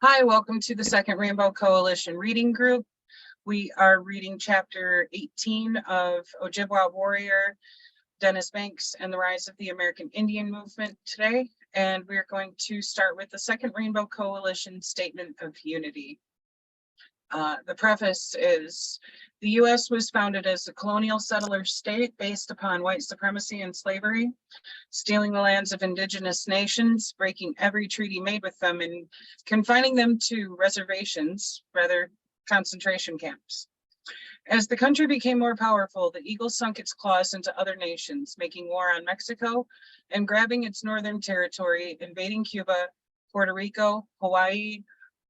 Hi, welcome to the Second Rainbow Coalition reading group. We are reading chapter 18 of Ojibwa Warrior, Dennis Banks, and the Rise of the American Indian Movement today. And we're going to start with the Second Rainbow Coalition Statement of Unity. The preface is, the U.S. was founded as a colonial settler state based upon white supremacy and slavery, stealing the lands of indigenous nations, breaking every treaty made with them, and confining them to reservations, rather concentration camps. As the country became more powerful, the eagle sunk its claws into other nations, making war on Mexico and grabbing its northern territory, invading Cuba, Puerto Rico, Hawaii,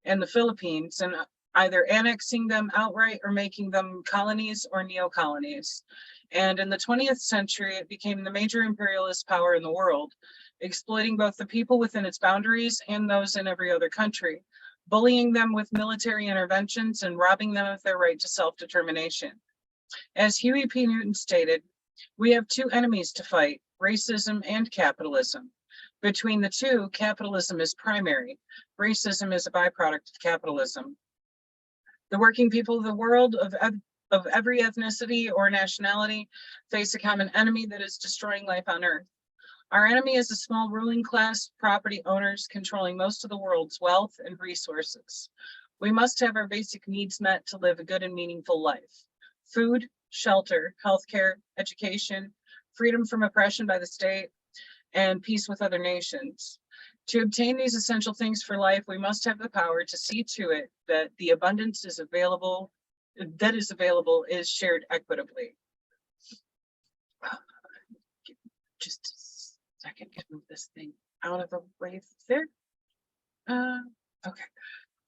and the Philippines, and either annexing them outright or making them colonies or neo-colonies. And in the 20th century, it became the major imperialist power in the world, exploiting both the people within its boundaries and those in every other country, bullying them with military interventions and robbing them of their right to self-determination. As Huey P. Newton stated, we have two enemies to fight, racism and capitalism. Between the two, capitalism is primary. Racism is a byproduct of capitalism. The working people of the world of every ethnicity or nationality face a common enemy that is destroying life on Earth. Our enemy is a small ruling class, property owners controlling most of the world's wealth and resources. We must have our basic needs met to live a good and meaningful life. Food, shelter, healthcare, education, freedom from oppression by the state, and peace with other nations. To obtain these essential things for life, we must have the power to see to it that the abundance is available, is shared equitably. Just a second to move this thing out of the way there. Okay.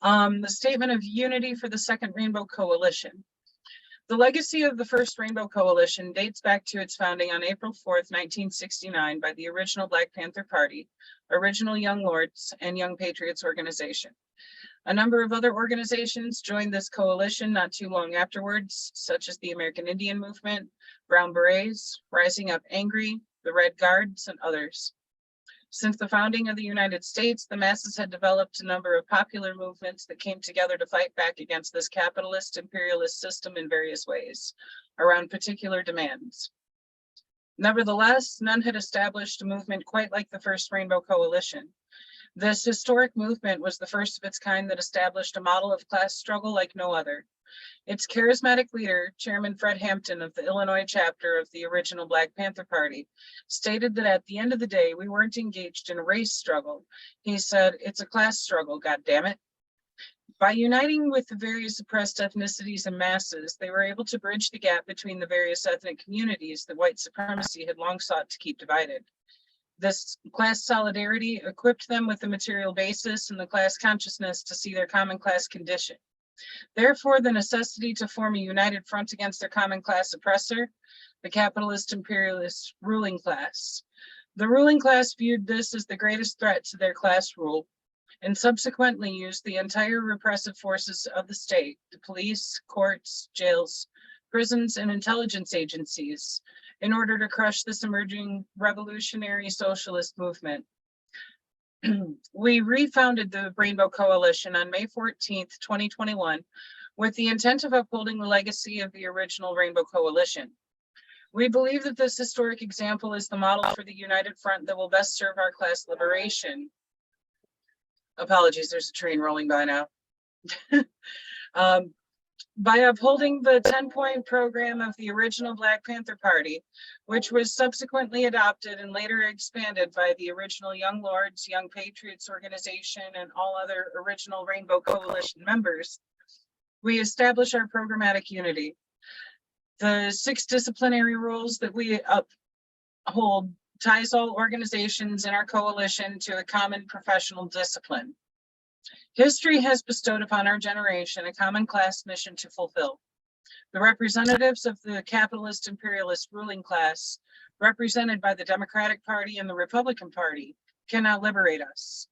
The Statement of Unity for the Second Rainbow Coalition. The legacy of the First Rainbow Coalition dates back to its founding on April 4th, 1969 by the original Black Panther Party, original Young Lords, and Young Patriots organization. A number of other organizations joined this coalition not too long afterwards, such as the American Indian Movement, Brown Berets, Rising Up Angry, the Red Guards, and others. Since the founding of the United States, the masses had developed a number of popular movements that came together to fight back against this capitalist imperialist system in various ways, around particular demands. Nevertheless, none had established a movement quite like the First Rainbow Coalition. This historic movement was the first of its kind that established a model of class struggle like no other. Its charismatic leader, Chairman Fred Hampton of the Illinois chapter of the original Black Panther Party, stated that at the end of the day, we weren't engaged in a race struggle. He said, "It's a class struggle, goddammit." By uniting with the various oppressed ethnicities and masses, they were able to bridge the gap between the various ethnic communities that white supremacy had long sought to keep divided. This class solidarity equipped them with the material basis and the class consciousness to see their common class condition. Therefore, the necessity to form a united front against their common class oppressor, the capitalist imperialist ruling class. The ruling class viewed this as the greatest threat to their class rule, and subsequently used the entire repressive forces of the state, the police, courts, jails, prisons, and intelligence agencies, in order to crush this emerging revolutionary socialist movement. We refounded the Rainbow Coalition on May 14th, 2021, with the intent of upholding the legacy of the original Rainbow Coalition. We believe that this historic example is the model for the united front that will best serve our class liberation. Apologies, there's a train rolling by now. By upholding the 10-point program of the original Black Panther Party, which was subsequently adopted and later expanded by the original Young Lords, Young Patriots organization, and all other original Rainbow Coalition members, we establish our programmatic unity. The 6 disciplinary rules that we uphold ties all organizations in our coalition to a common professional discipline. History has bestowed upon our generation a common class mission to fulfill. The representatives of the capitalist imperialist ruling class, represented by the Democratic Party and the Republican Party, cannot liberate us.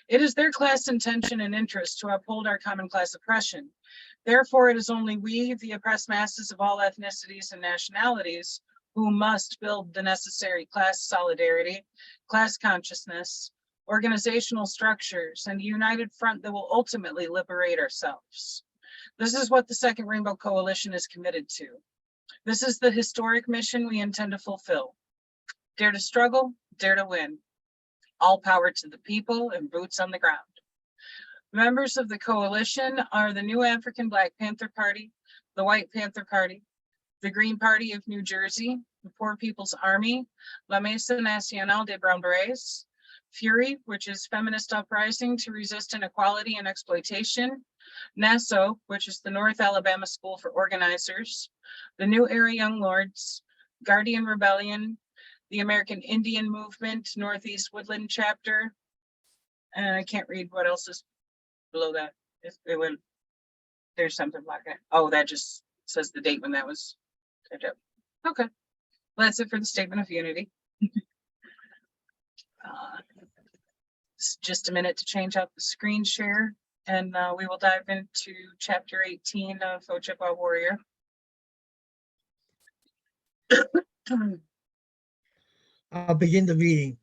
It is their class intention and interest to uphold our common class oppression. Therefore, it is only we, the oppressed masses of all ethnicities and nationalities, who must build the necessary class solidarity, class consciousness, organizational structures, and a united front that will ultimately liberate ourselves. This is what the Second Rainbow Coalition is committed to. This is the historic mission we intend to fulfill. Dare to struggle, dare to win. All power to the people and boots on the ground. Members of the coalition are the New African Black Panther Party, the White Panther Party, the Green Party of New Jersey, the Poor People's Army, La Mesa Nacional de Brown Berets, Fury, which is feminist uprising to resist inequality and exploitation, NASO, which is the North Alabama School for Organizers, the New Era Young Lords, Guardian Rebellion, the American Indian Movement, Northeast Woodland Chapter. And I can't read what else is below that. It went, there's something like that. Oh, that just says the date when that was typed up. Okay, well, that's it for the Statement of Unity. Just a minute to change out the screen share, and we will dive into chapter 18 of Ojibwa Warrior. I'll begin the reading.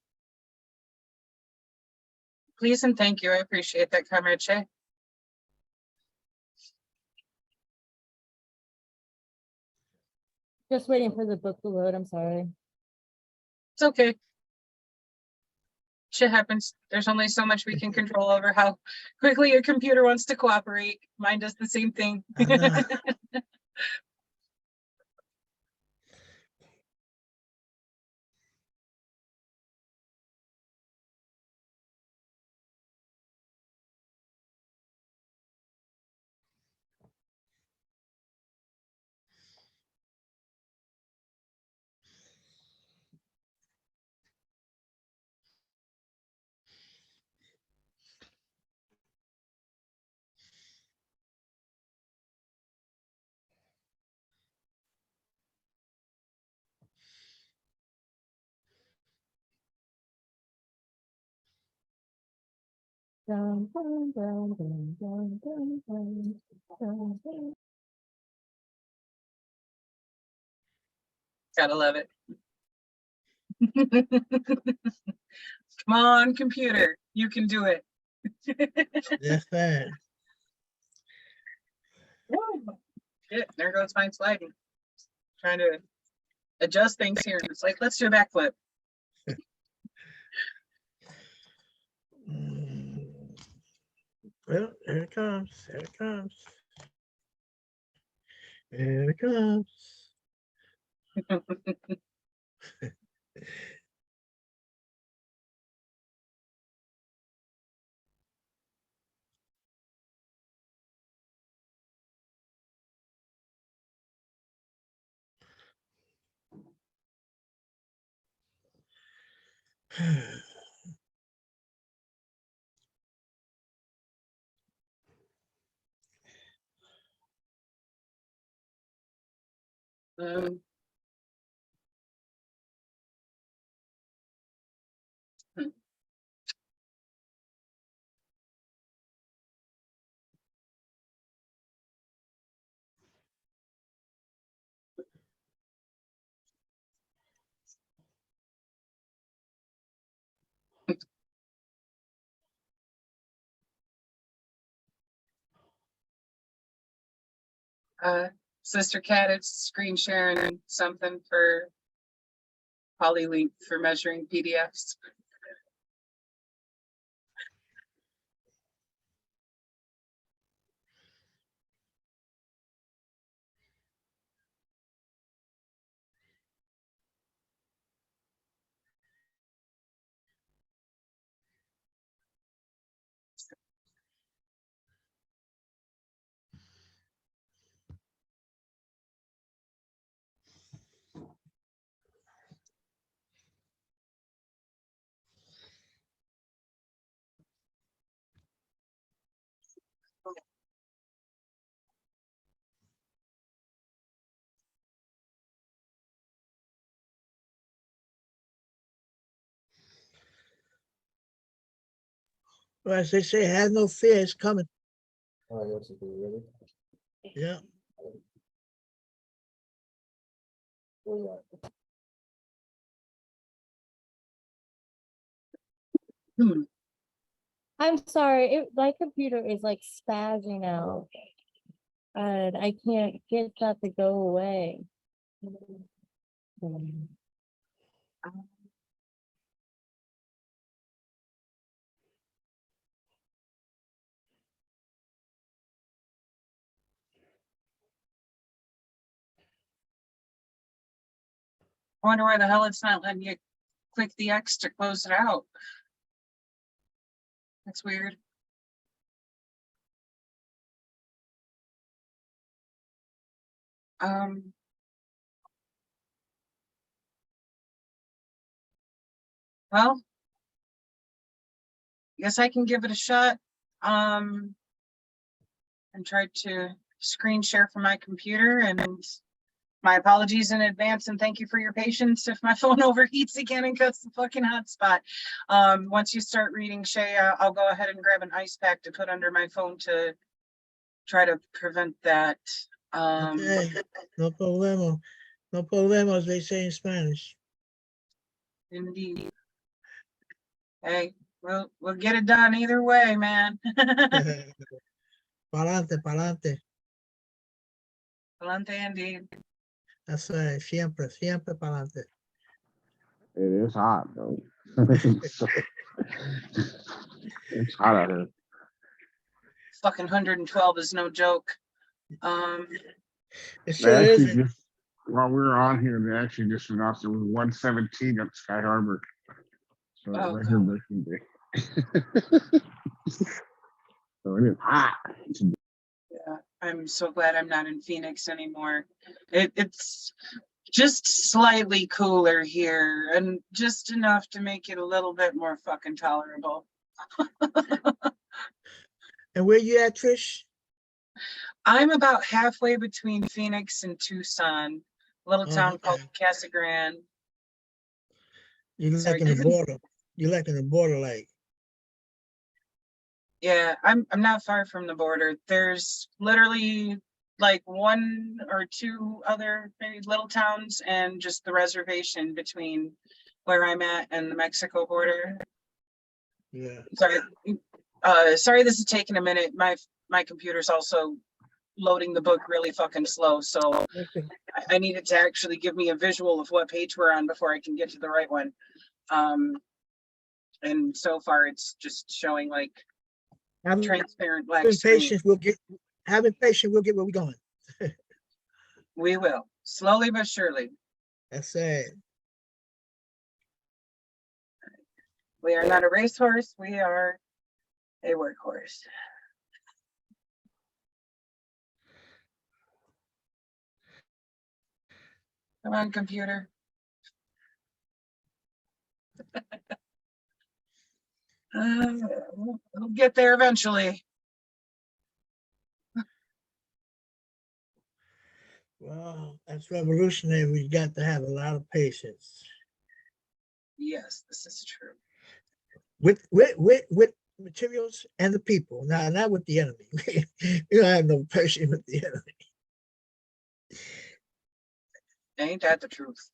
Please and thank you. I appreciate that, Comrade Shea. Just waiting for the book to load. I'm sorry. It's okay. Shit happens. There's only so much we can control over how quickly a computer wants to cooperate. Mine does the same thing. Dun, dun, dun, dun, dun, dun, dun, dun, dun. Gotta love it. Come on, computer. You can do it. That's right. Woo. Shit, there goes mine sliding. Trying to adjust things here. It's like, let's do a backflip. Well, here it comes. Here it comes. Here it comes. Um, hmm. Sister Cat is screen sharing something for Polylink for measuring PDFs. Well, as they say, have no fear, it's coming. Oh, yes, it is, really? Yeah. Oh, Hmm. I'm sorry, my computer is like spazzing out. And I can't get that to go away. I wonder why the hell it's not letting you click the X to close it out. That's weird. Well, guess I can give it a shot. And try to screen share from my computer, and my apologies in advance and thank you for your patience if my phone overheats again and cuts the fucking hotspot. Once you start reading, Shay, I'll go ahead and grab an ice pack to put under my phone to try to prevent that. Okay, no problemo. No problemo, as they say in Spanish. Indeed. Hey, we'll get it done either way, man. Pa'lante, pa'lante. Palante indeed. That's right, siempre, siempre pa'lante. It is hot though. It's hot out here. Fucking 112 is no joke. It They sure actually isn't. just, while we were on here, they actually just announced it was 117 at Sky Harbor. So Oh, record breaking day. So it is hot. yeah, I'm so glad I'm not in Phoenix anymore. It's just slightly cooler here and just enough to make it a little bit more fucking tolerable. And where you at, Trish? I'm about halfway between Phoenix and Tucson, a little town called Casa Grande. You Sorry, like in the border. You like in the border, like. Yeah, I'm not far from the border. There's literally like one or two other very little towns and just the reservation between where I'm at and the Mexico border. Yeah. Sorry, sorry this is taking a minute. My computer's also loading the book really fucking slow, so Okay. I needed to actually give me a visual of what page we're on before I can get to the right one. And so far it's just showing like transparent black Having screen. patience, we'll get where we're going. We will, slowly but surely. That's it. We are not a racehorse, we are a workhorse. Come on, computer. We'll get there eventually. Well, that's revolutionary. We got to have a lot of patience Yes, this is true. with materials and the people. Not with the enemy. We don't have no patience with the enemy. Ain't that the truth?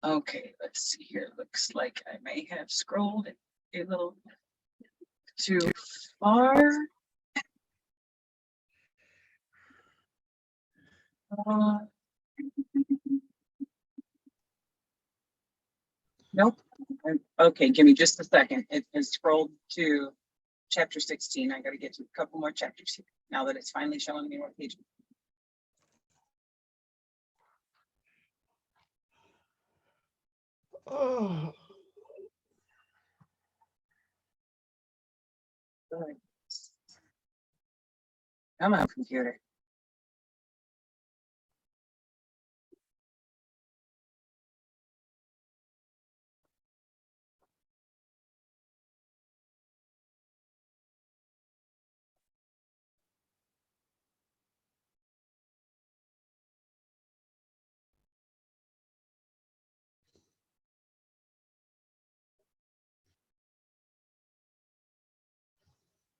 Okay, let's see here. Looks like I may have scrolled a little too far. Nope. Okay, give me just a second. It has scrolled to chapter 16. I gotta get to a couple more chapters here now that it's finally showing me what page. Oh, Sorry. Come on, computer.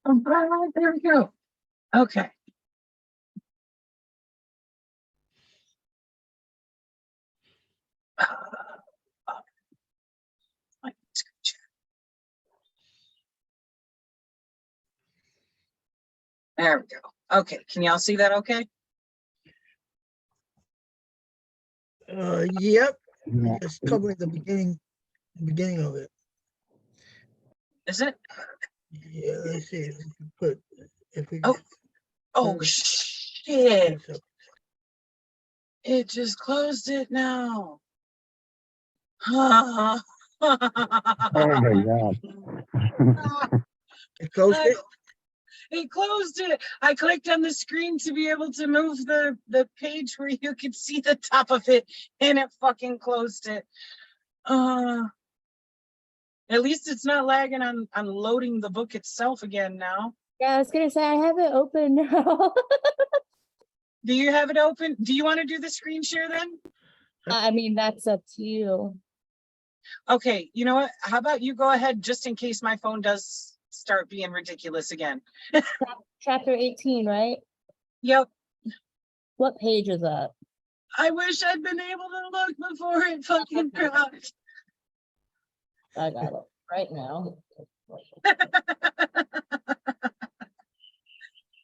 All right, there we go. Okay. There we go. Okay, can y'all see that okay? Yep, Yeah. it's covering the beginning of it. Is it? Yeah, let's see if we can put, if we. Oh. Oh, Mm. shit. It just closed it now. Oh my God. It closed it? It closed it. I clicked on the screen to be able to move the page where you could see the top of it, and it fucking closed it. At least it's not lagging on loading the book itself again now. Yeah, I was gonna say I have it open now. Do you have it open? Do you want to do the screen share then? I mean, that's up to you. Okay, you know what? How about you go ahead just in case my phone does start being ridiculous again. Chapter 18, right? Yep. What page is that? I wish I'd been able to look before it fucking dropped. I got it right now.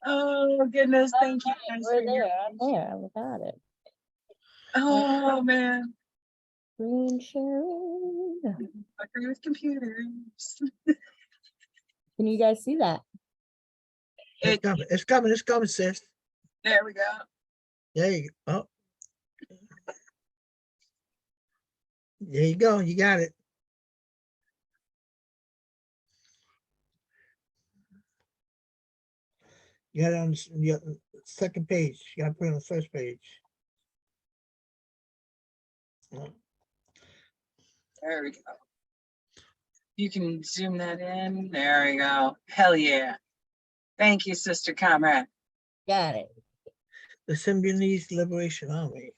Oh goodness, thank you guys We're for your there. I'm there. We got it. Oh man, Screen sharing. I agree with computers. Can you guys see that? It, It's coming, sis. there we go. There you go. Oh. There you go, you got it. You got it on the second page. You gotta put it on the first page. Oh, There we go. You can zoom that in. There we go. Hell yeah. Thank you, Sister Comrade. Got it. The Symbionese Liberation Army.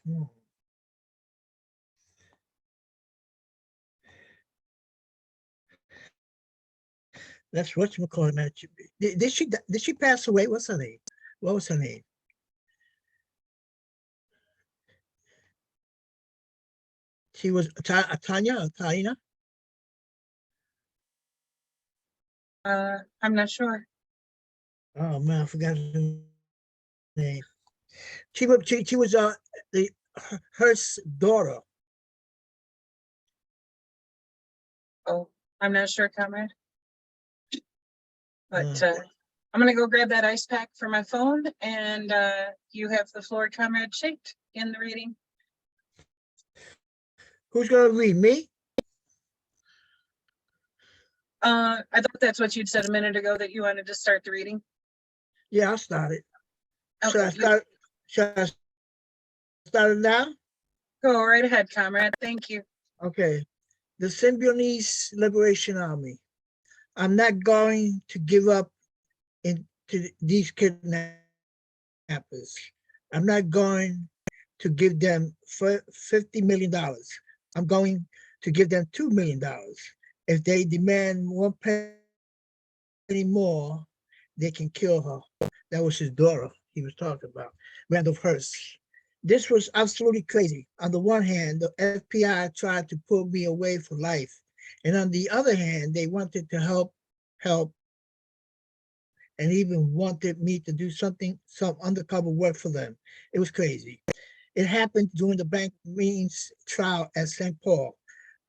That's whatchamacallit, man. Did she pass away? What's her name? What was her name? She was Tanya. I'm not sure. Oh man, I forgot her name. She was her daughter. Oh, I'm not sure, Comrade. But Uh. I'm gonna go grab that ice pack for my phone, and you have the floor, Comrade Shaped, in the reading. Who's gonna read, me? I thought that's what you'd said a minute ago, that you wanted to start the reading. Yeah, I'll start it. Should I Okay, start it now? go right ahead, Comrade. Thank you. Okay. The Symbionese Liberation Army. I'm not going to give up to these kidnappers. I'm not going to give them $50 million. I'm going to give them $2 million. If they demand 1 penny more, they can kill her. That was his daughter he was talking about, Randolph Hearst. This was absolutely crazy. On the one hand, the FBI tried to pull me away for life. And on the other hand, they wanted to help, and even wanted me to do some undercover work for them. It was crazy. It happened during the bank means trial at St. Paul.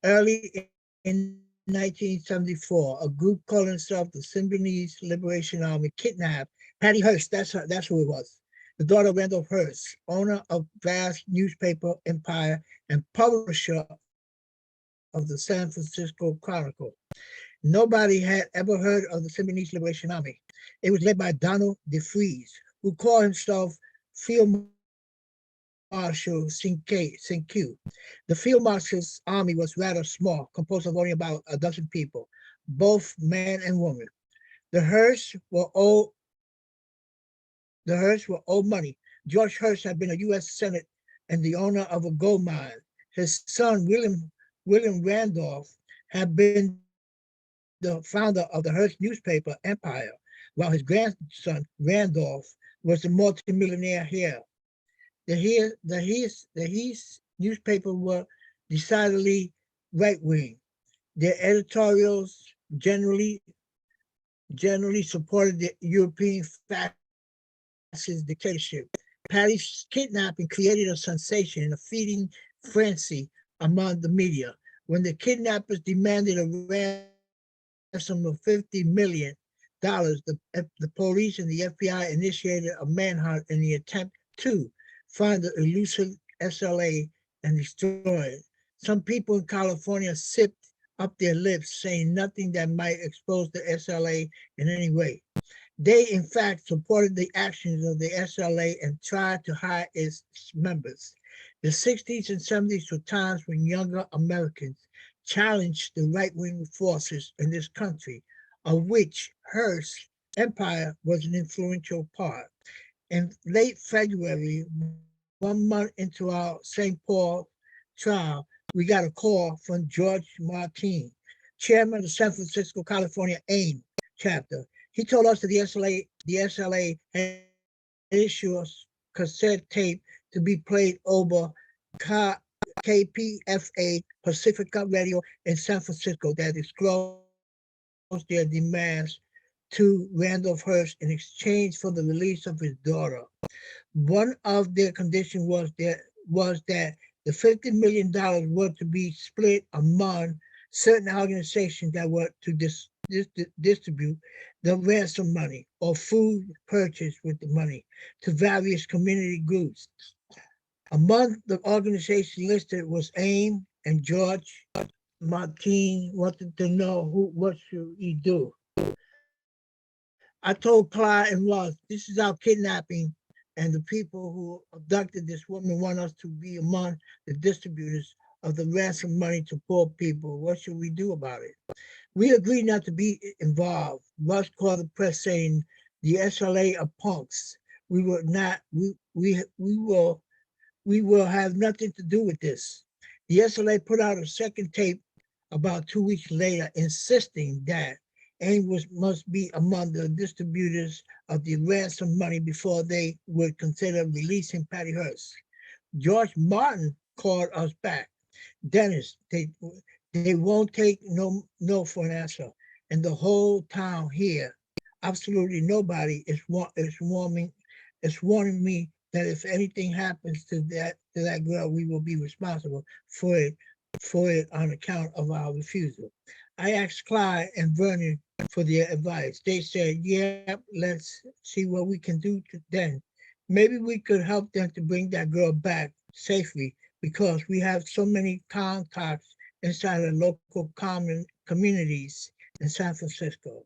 Early in 1974, a group calling itself the Symbionese Liberation Army kidnapped Patty Hearst. That's who it was. The daughter of Randolph Hearst, owner of vast newspaper empire and publisher of the San Francisco Chronicle. Nobody had ever heard of the Symbionese Liberation Army. It was led by Donald DeFries, who called himself Field Marshal Cinque. The Field Marshal's army was rather small, composed of only about a dozen people, both man and woman. The Hearsts were old money. George Hearst had been a U.S. Senate and the owner of a gold mine. His son, William Randolph, had been the founder of the Hearst newspaper empire, while his grandson, Randolph, was the multimillionaire heir. The Hearst newspaper were decidedly right-wing. Their editorials generally supported the European his dictatorship. Patty's kidnapping created a sensation and a feeding frenzy among the media. When the kidnappers demanded a ransom of $50 million, the police and the FBI initiated a manhunt in the attempt to find the elusive SLA and destroy it. Some people in California sipped up their lips, saying nothing that might expose the SLA in any way. They, in fact, supported the actions of the SLA and tried to hide its members. The 60s and 70s were times when younger Americans challenged the right-wing forces in this country, of which Hearst Empire was an influential part. In late February, 1 month into our St. Paul trial, we got a call from George Martin, chairman of the San Francisco, California AIM chapter. He told us that the SLA had issued a cassette tape to be played over KPFA Pacifica Radio in San Francisco that disclosed their demands to Randolph Hearst in exchange for the release of his daughter. One of their conditions was that the $50 million were to be split among certain organizations that were to distribute the ransom money or food purchased with the money to various community groups. Among the organizations listed was AIM, and George Martin wanted to know what should he do. I told Clyde and Ross, this is our kidnapping, and the people who abducted this woman want us to be among the distributors of the ransom money to poor people. What should we do about it? We agreed not to be involved. Russ called the press saying the SLA are punks. We will not. We will have nothing to do with this. The SLA put out a second tape about 2 weeks later, insisting that AIM must be among the distributors of the ransom money before they would consider releasing Patty Hearst. George Martin called us back. Dennis, they won't take no for an answer. And the whole town here, absolutely nobody is warning me that if anything happens to that girl, we will be responsible for it on account of our refusal. I asked Clyde and Vernon for their advice. They said, yeah, let's see what we can do then. Maybe we could help them to bring that girl back safely because we have so many contacts inside the local communities in San Francisco.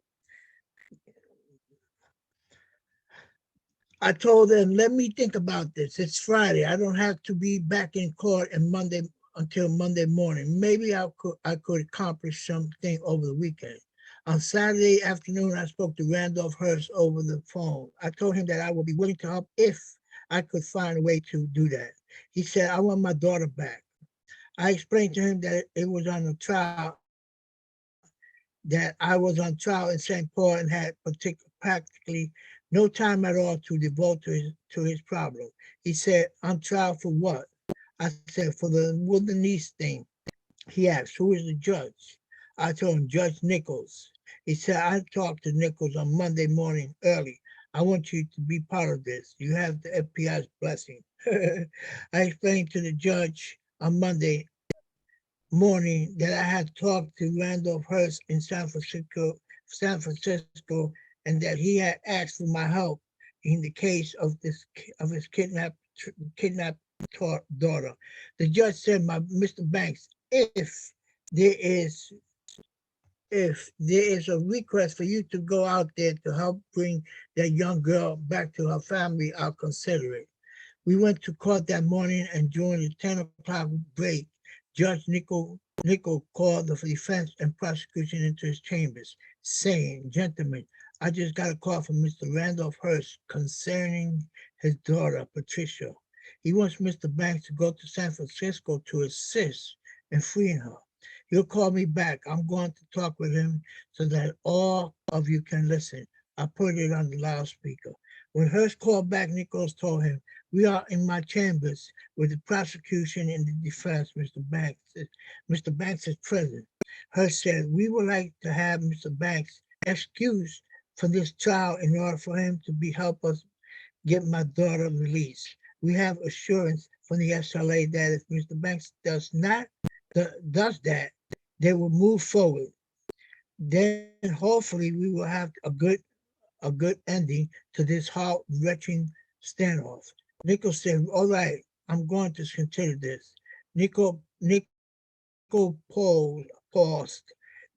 I told them, let me think about this. It's Friday. I don't have to be back in court until Monday morning. Maybe I could accomplish something over the weekend. On Saturday afternoon, I spoke to Randolph Hearst over the phone. I told him that I would be willing to help if I could find a way to do that. He said, I want my daughter back. I explained to him that I was on trial in St. Paul and had practically no time at all to devote to his problem. He said, on trial for what? I said, for the wilderness thing. He asked, who is the judge? I told him, Judge Nichols. He said, I talked to Nichols on Monday morning early. I want you to be part of this. You have the FBI's blessing. I explained to the judge on Monday morning that I had talked to Randolph Hearst in San Francisco, and that he had asked for my help in the case of his kidnapped daughter. The judge said, Mr. Banks, if there is a request for you to go out there to help bring that young girl back to her family, I'll consider it. We went to court that morning, and during the 10 o'clock break, Judge Nichol called the defense and prosecution into his chambers, saying, gentlemen, I just got a call from Mr. Randolph Hearst concerning his daughter, Patricia. He wants Mr. Banks to go to San Francisco to assist in freeing her. He'll call me back. I'm going to talk with him so that all of you can listen. I put it on the loudspeaker. When Hearst called back, Nichols told him, we are in my chambers with the prosecution and the defense, Mr. Banks. Mr. Banks is present. Hearst said, we would like to have Mr. Banks excused for this trial in order for him to help us get my daughter released. We have assurance from the SLA that if Mr. Banks does that, they will move forward. Then hopefully we will have a good ending to this heart-wrenching standoff. Nico said, all right, I'm going to consider this. Nico paused,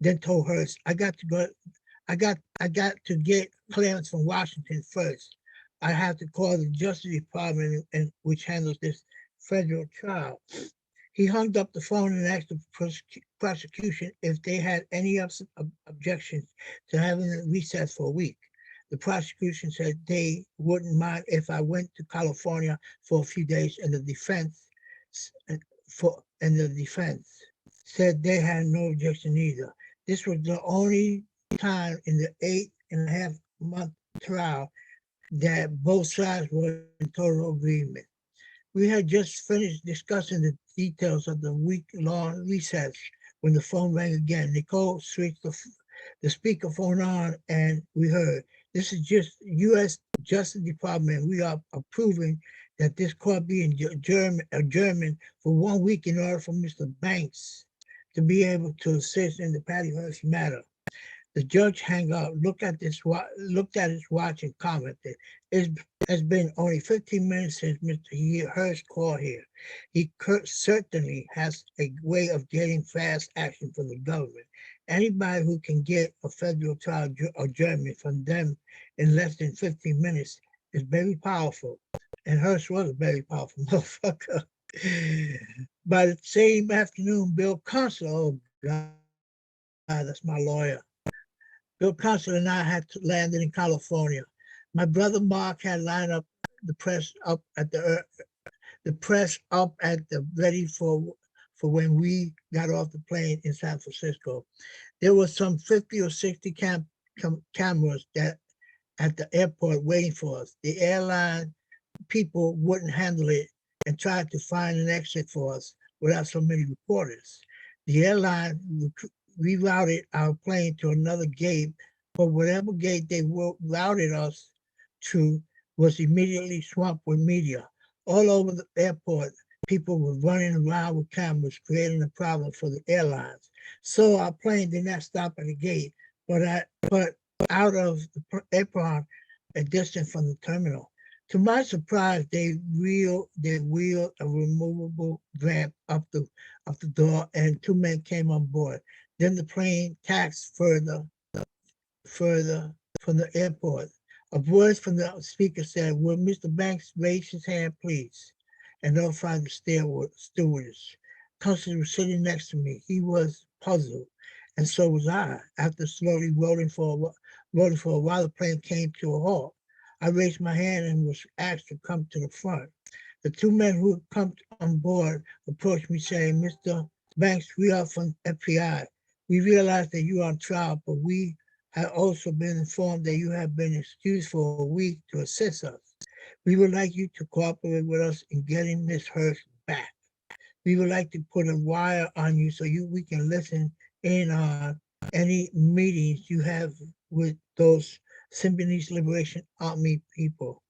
then told Hurst, I got to get clearance from Washington first. I have to call the Justice Department and which handles this federal trial. He hung up the phone and asked the prosecution if they had any objections to having it recess for a week. The prosecution said they wouldn't mind if I went to California for a few days, and the defense said they had no objection either. This was the only time in the 8.5 month trial that both sides were in total agreement. We had just finished discussing the details of the week-long recess when the phone rang again. Nicole switched the speakerphone on and we heard, this is just U.S. Justice Department. We are approving that this court be adjourned for 1 week in order for Mr. Banks to be able to assist in the Patty Hearst matter. The judge hung up, looked at his watch and commented, it has been only 15 minutes since Mr. Hearst called here. He certainly has a way of getting fast action from the government. Anybody who can get a federal trial adjournment from them in less than 15 minutes is very powerful. And Hearst was a very powerful motherfucker. By the same afternoon, Bill Consul, oh God, that's my lawyer. Bill Consul and I had landed in California. My brother Mark had lined up the press up at the ready for when we got off the plane in San Francisco. There were some 50 or 60 cameras that at the airport waiting for us. The airline people wouldn't handle it and tried to find an exit for us without so many reporters. The airline rerouted our plane to another gate, but whatever gate they routed us to was immediately swamped with media. All over the airport, people were running around with cameras, creating a problem for the airlines. So our plane did not stop at the gate, but out of the apron, a distance from the terminal. To my surprise, they wheeled a removable ramp up the door, and 2 men came on board. Then the plane taxied further from the airport. A voice from the speaker said, "Will Mr. Banks raise his hand, please?" And notify the stewardess. Constance was sitting next to me. He was puzzled, and so was I. After slowly rolling for a while, the plane came to a halt. I raised my hand and was asked to come to the front. The 2 men who had come on board approached me saying, "Mr. Banks, we are from FBI. We realize that you are on trial, but we have also been informed that you have been excused for a week to assist us. We would like you to cooperate with us in getting Miss Hearst back. We would like to put a wire on you so we can listen in on any meetings you have with those Symbionese Liberation Army people."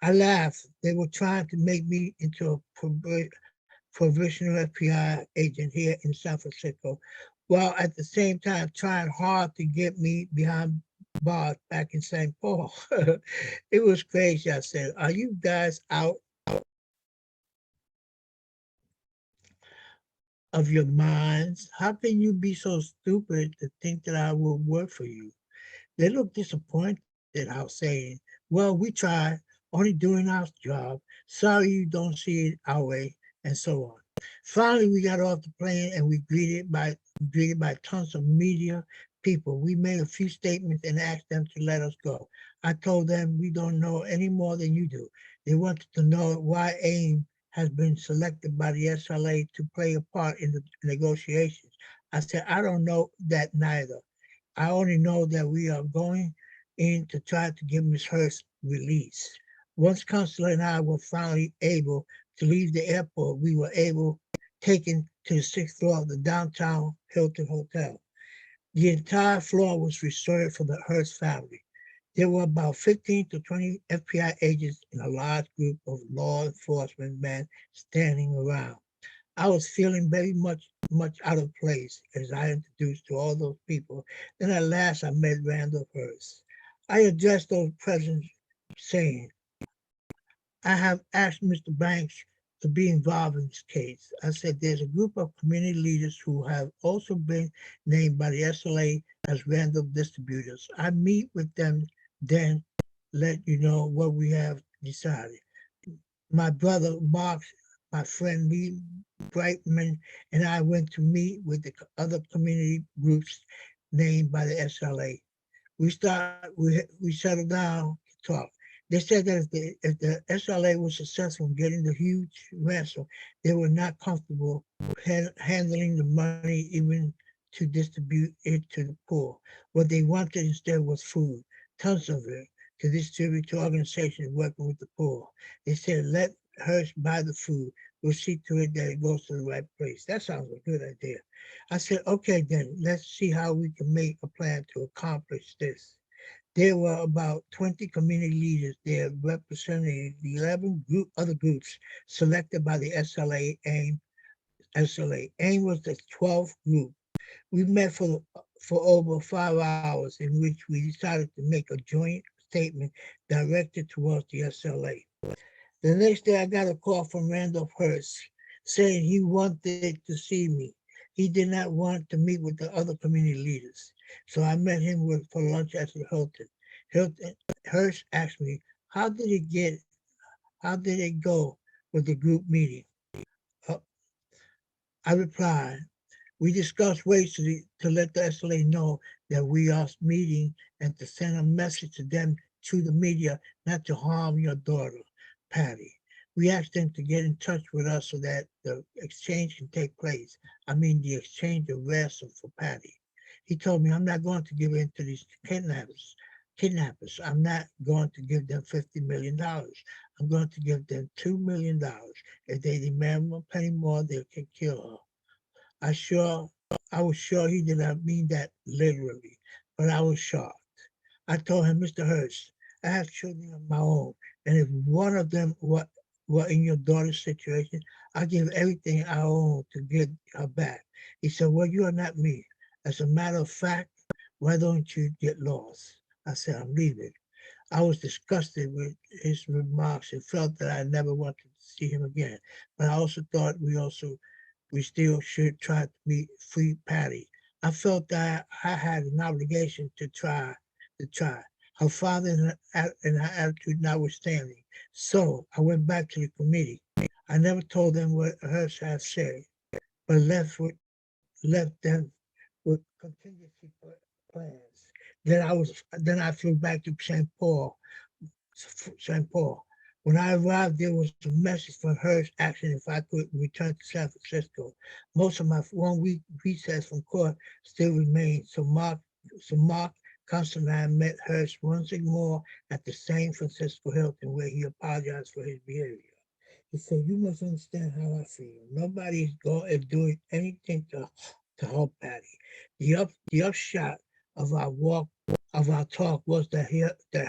I laughed. They were trying to make me into a provisional FBI agent here in San Francisco, while at the same time trying hard to get me behind bars back in St. Paul. It was crazy. I said, "Are you guys out of your minds? How can you be so stupid to think that I will work for you?" They looked disappointed. I was saying, "Well, we tried, only doing our job. Sorry you don't see it our way," and so on. Finally, we got off the plane and we greeted by tons of media people. We made a few statements and asked them to let us go. I told them we don't know any more than you do. They wanted to know why AIM has been selected by the SLA to play a part in the negotiations. I said, I don't know that neither. I only know that we are going in to try to get Ms. Hearst released. Once Consular and I were finally able to leave the airport, we were taken to the 6th floor of the downtown Hilton Hotel. The entire floor was reserved for the Hearst family. There were about 15 to 20 FBI agents and a large group of law enforcement men standing around. I was feeling very much out of place as I introduced to all those people. Then at last I met Randall Hearst. I addressed those present saying, I have asked Mr. Banks to be involved in this case. I said there's a group of community leaders who have also been named by the SLA as random distributors. I meet with them, then let you know what we have decided. My brother Mark, my friend Lee Brightman, and I went to meet with the other community groups named by the SLA. We settled down to talk. They said that if the SLA was successful in getting the huge ransom, they were not comfortable handling the money even to distribute it to the poor. What they wanted instead was food, tons of it, to distribute to organizations working with the poor. They said, let Hearst buy the food. We'll see to it that it goes to the right place. That sounds a good idea. I said, okay, then let's see how we can make a plan to accomplish this. There were about 20 community leaders there representing the 11 other groups selected by the SLA AIM. SLA AIM was the 12th group. We met for over 5 hours in which we decided to make a joint statement directed towards the SLA. The next day I got a call from Randolph Hearst saying he wanted to see me. He did not want to meet with the other community leaders. So I met him for lunch at the Hilton. Hearst asked me, how did it go with the group meeting? Uh, I replied, we discussed ways to let the SLA know that we are meeting and to send a message to them through the media not to harm your daughter, Patty. We asked them to get in touch with us so that the exchange can take place. I mean, the exchange of ransom for Patty. He told me, I'm not going to give in to these kidnappers. I'm not going to give them $50 million. I'm going to give them $2 million. If they demand one penny more, they can kill her. I was sure he did not mean that literally, but I was shocked. I told him, Mr. Hearst, I have children of my own, and if one of them were in your daughter's situation, I give everything I own to get her back. He said, well, you are not me. As a matter of fact, why don't you get lost? I said, I'm leaving. I was disgusted with his remarks and felt that I never wanted to see him again. But I also thought we still should try to meet free Patty. I felt that I had an obligation to try. Her father and her attitude notwithstanding. So I went back to the committee. I never told them what Hearst had said, but left them with contingency plans. Then I flew back to St. Paul. When I arrived, there was a message from Hearst asking if I could return to San Francisco. Most of my 1 week recess from court still remained, so Mark Constantine met Hearst once more at the San Francisco Hilton, where he apologized for his behavior. He said, you must understand how I feel. Nobody is doing anything to help Patty. The upshot of our talk was that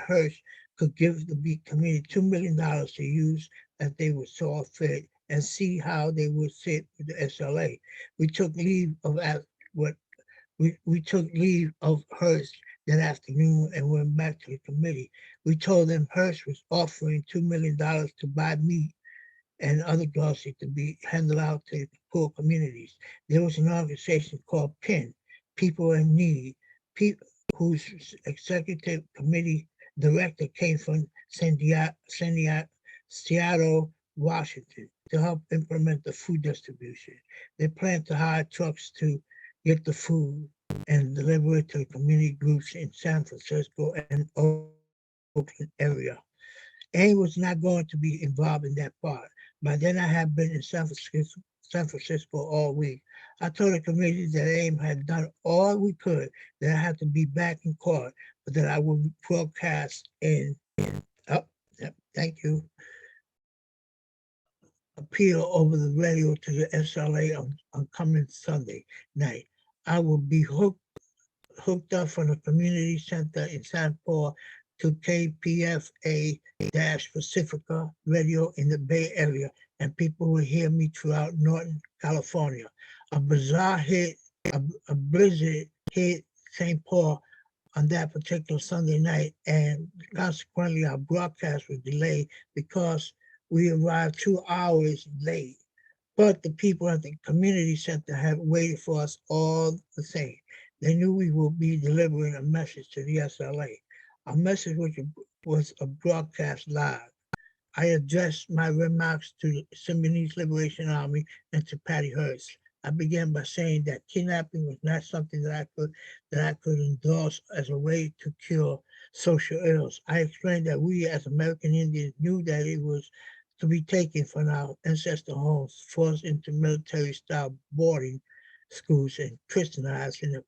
Hearst could give the community $2 million to use as they would saw fit and see how they would sit with the SLA. We took leave of Hearst that afternoon and went back to the committee. We told them Hearst was offering $2 million to buy meat and other groceries to be handed out to poor communities. There was an organization called PIN, People in Need, whose executive committee director came from Seattle, Washington, to help implement the food distribution. They plan to hire trucks to get the food and deliver it to the community groups in San Francisco and Oakland area. AIM was not going to be involved in that part. By then I had been in San Francisco all week. I told the committee that AIM had done all we could, that I had to be back in court, but that I would broadcast thank you, appeal over the radio to the SLA on coming Sunday night. I will be hooked up from the community center in St. Paul to KPFA-Pacifica radio in the Bay Area, and people will hear me throughout Northern California. A blizzard hit St. Paul on that particular Sunday night, and consequently our broadcast was delayed because we arrived 2 hours late. But the people at the community center had waited for us all the same. They knew we would be delivering a message to the SLA. Our message was a broadcast live. I addressed my remarks to the Symbionese Liberation Army and to Patty Hearst. I began by saying that kidnapping was not something that I could endorse as a way to cure social ills. I explained that we as American Indians knew that it was to be taken from our ancestral homes, forced into military-style boarding schools, and Christianized and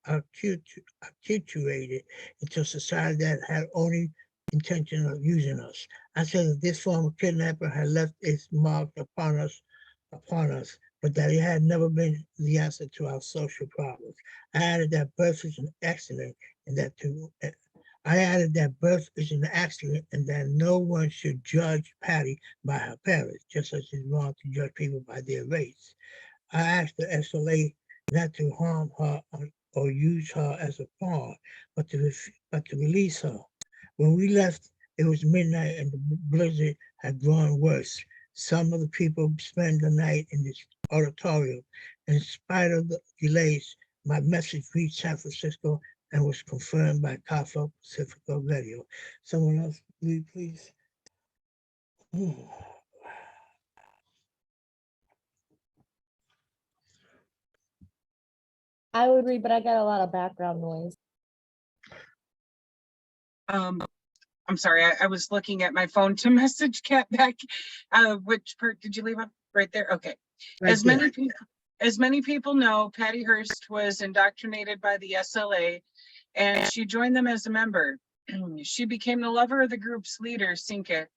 acculturated into a society that had only intention of using us. I said that this form of kidnapping had left its mark upon us, but that it had never been the answer to our social problems. I added that birth is an accident, and that no one should judge Patty by her parents, just as it's wrong to judge people by their race. I asked the SLA not to harm her or use her as a pawn, but to release her. When we left, it was midnight and the blizzard had grown worse. Some of the people spent the night in this auditorium. In spite of the delays, my message reached San Francisco and was confirmed by CAFA Pacifica Radio. Someone else, read, please. I would read, but I got a lot of background noise. I'm sorry, I was looking at my phone to message Kat back. Which part did you leave off? Right there, okay. Right As there. many people know, Patty Hearst was indoctrinated by the SLA, and she joined them as a member. She became the lover of the group's leader, Sinke.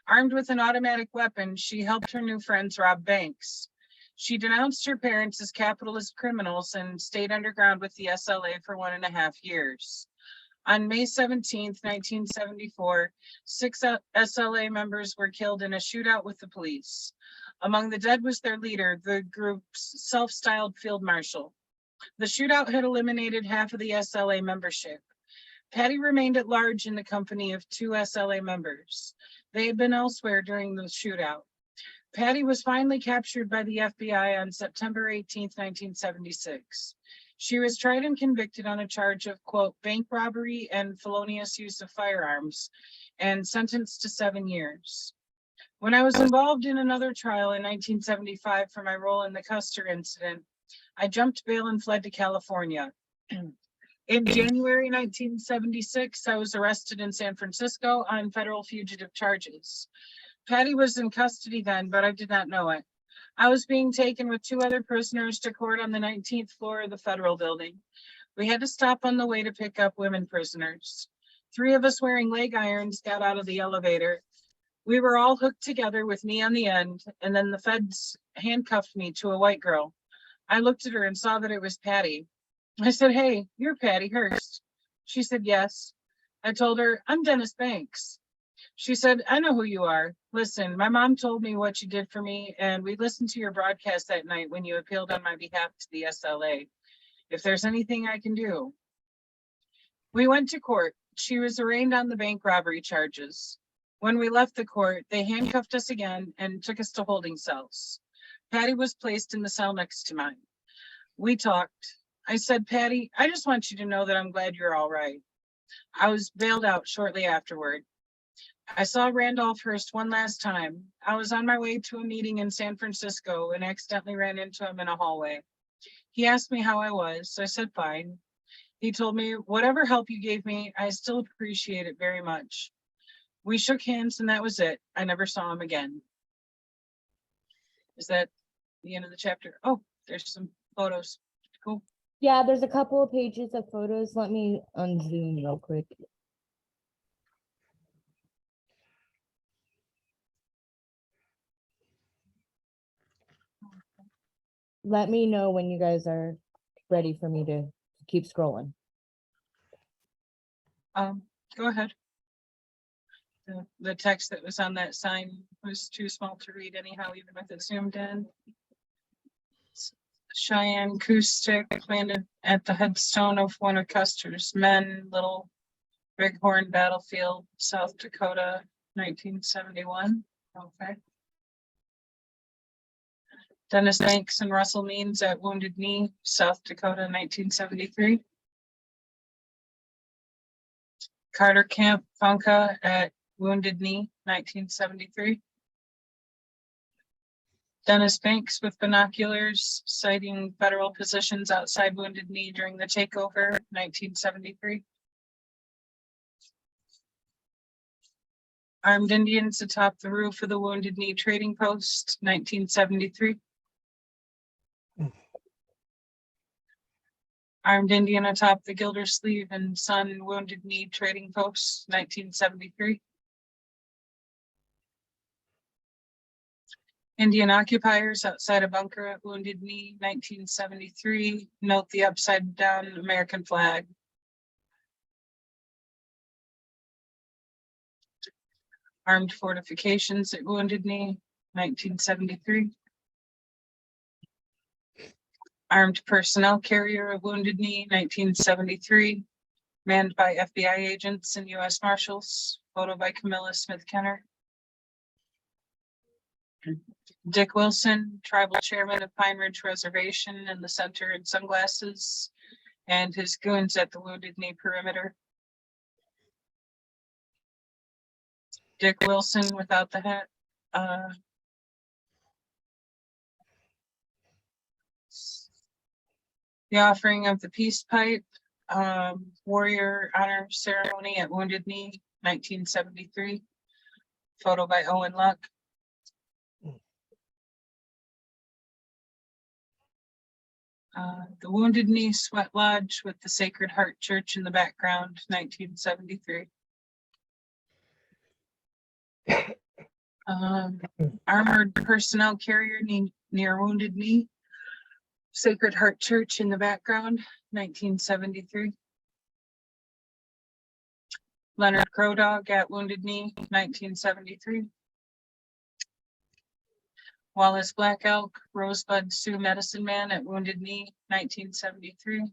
Armed with an automatic weapon, she helped her new friends rob banks. She denounced her parents as capitalist criminals and stayed underground with the SLA for 1.5 years. On May 17th, 1974, 6 SLA members were killed in a shootout with the police. Among the dead was their leader, the group's self-styled field marshal. The shootout had eliminated half of the SLA membership. Patty remained at large in the company of 2 SLA members. They had been elsewhere during the shootout. Patty was finally captured by the FBI on September 18th, 1976. She was tried and convicted on a charge of, quote, bank robbery and felonious use of firearms, and sentenced to 7 years. When I was involved in another trial in 1975 for my role in the Custer incident, I jumped bail and fled to California. In January 1976, I was arrested in San Francisco on federal fugitive charges. Patty was in custody then, but I did not know it. I was being taken with 2 other prisoners to court on the 19th floor of the federal building. We had to stop on the way to pick up women prisoners. 3 of us wearing leg irons got out of the elevator. We were all hooked together with me on the end, and then the feds handcuffed me to a white girl. I looked at her and saw that it was Patty. I said, "Hey, you're Patty Hearst." She said, "Yes." I told her, "I'm Dennis Banks." She said, "I know who you are. Listen, my mom told me what you did for me, and we listened to your broadcast that night when you appealed on my behalf to the SLA. If there's anything I can do." We went to court. She was arraigned on the bank robbery charges. When we left the court, they handcuffed us again and took us to holding cells. Patty was placed in the cell next to mine. We talked. I said, "Patty, I just want you to know that I'm glad you're all right." I was bailed out shortly afterward. I saw Randolph Hearst one last time. I was on my way to a meeting in San Francisco and accidentally ran into him in a hallway. He asked me how I was. I said, "Fine." He told me, "Whatever help you gave me, I still appreciate it very much." We shook hands and that was it. I never saw him again. Is that the end of the chapter? Oh, there's some photos. Cool. Yeah, there's a couple of pages of photos. Let me unzoom real quick. Let me know when you guys are ready for me to keep scrolling. Go ahead. The text that was on that sign was too small to read anyhow, even with it zoomed in. Cheyenne acoustic planted at the headstone of one of Custer's men, Little Bighorn Battlefield, South Dakota, 1971. Okay. Dennis Banks and Russell Means at Wounded Knee, South Dakota, 1973. Carter Camp Funka at Wounded Knee, 1973. Dennis Banks with binoculars sighting federal positions outside Wounded Knee during the takeover, 1973. Armed Indians atop the roof of the Wounded Knee Trading Post, 1973. Armed Indian atop the Gildersleeve and Son Wounded Knee Trading Post, 1973. Indian occupiers outside a bunker at Wounded Knee, 1973. Note the upside down American flag. Armed fortifications at Wounded Knee, 1973. Armed personnel carrier at Wounded Knee, 1973. Manned by FBI agents and U.S. Marshals. Photo by Camilla Smith Kenner. Dick Wilson, tribal chairman of Pine Ridge Reservation in the center in sunglasses, and his goons at the Wounded Knee perimeter. Dick Wilson without the hat. The offering of the peace pipe, warrior honor ceremony at Wounded Knee, 1973. Photo by Owen Luck. The Wounded Knee Sweat Lodge with the Sacred Heart Church in the background, 1973. Armored personnel carrier near Wounded Knee, Sacred Heart Church in the background, 1973. Leonard Crow Dog at Wounded Knee, 1973. Wallace Black Elk, Rosebud Sioux Medicine Man at Wounded Knee, 1973.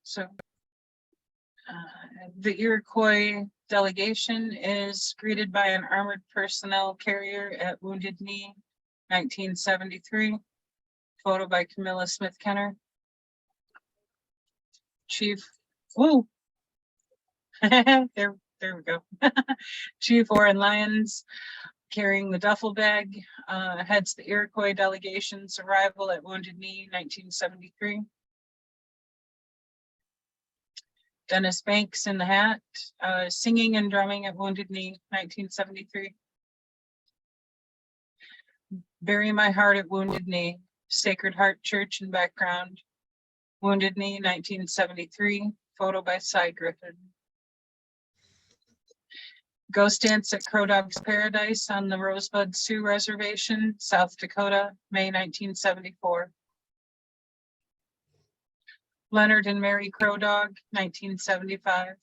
So the Iroquois delegation is greeted by an armored personnel carrier at Wounded Knee, 1973. Photo by Camilla Smith Kenner. Chief, woo. there we go. Chief Warren Lyons, carrying the duffel bag, heads the Iroquois delegation's arrival at Wounded Knee, 1973. Dennis Banks in the hat, singing and drumming at Wounded Knee, 1973. Bury My Heart at Wounded Knee, Sacred Heart Church in background, Wounded Knee, 1973. Photo by Cy Griffin. Ghost Dance at Crow Dog's Paradise on the Rosebud Sioux Reservation, South Dakota, May 1974. Leonard and Mary Crow Dog, 1975.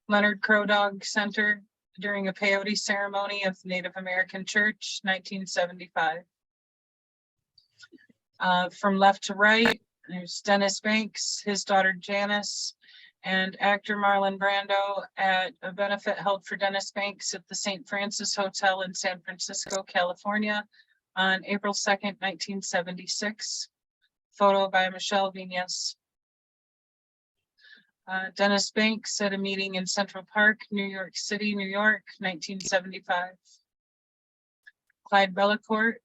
Leonard Crow Dog Center during a peyote ceremony of the Native American Church, 1975. From left to right, there's Dennis Banks, his daughter Janice, and actor Marlon Brando at a benefit held for Dennis Banks at the St. Francis Hotel in San Francisco, California on April 2nd, 1976. Photo by Michelle Viñas. Dennis Banks at a meeting in Central Park, New York City, New York, 1975. Clyde Bellacourt.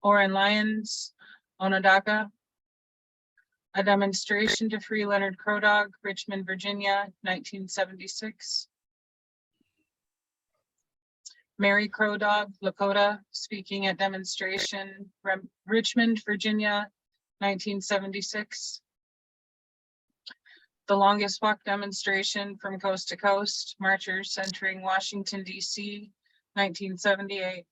Oren Lyons, Onondaga. A demonstration to free Leonard Crow Dog, Richmond, Virginia, 1976. Mary Crow Dog, Lakota, speaking at demonstration, Richmond, Virginia, 1976. The longest walk demonstration from coast to coast, marchers entering Washington, D.C., 1978.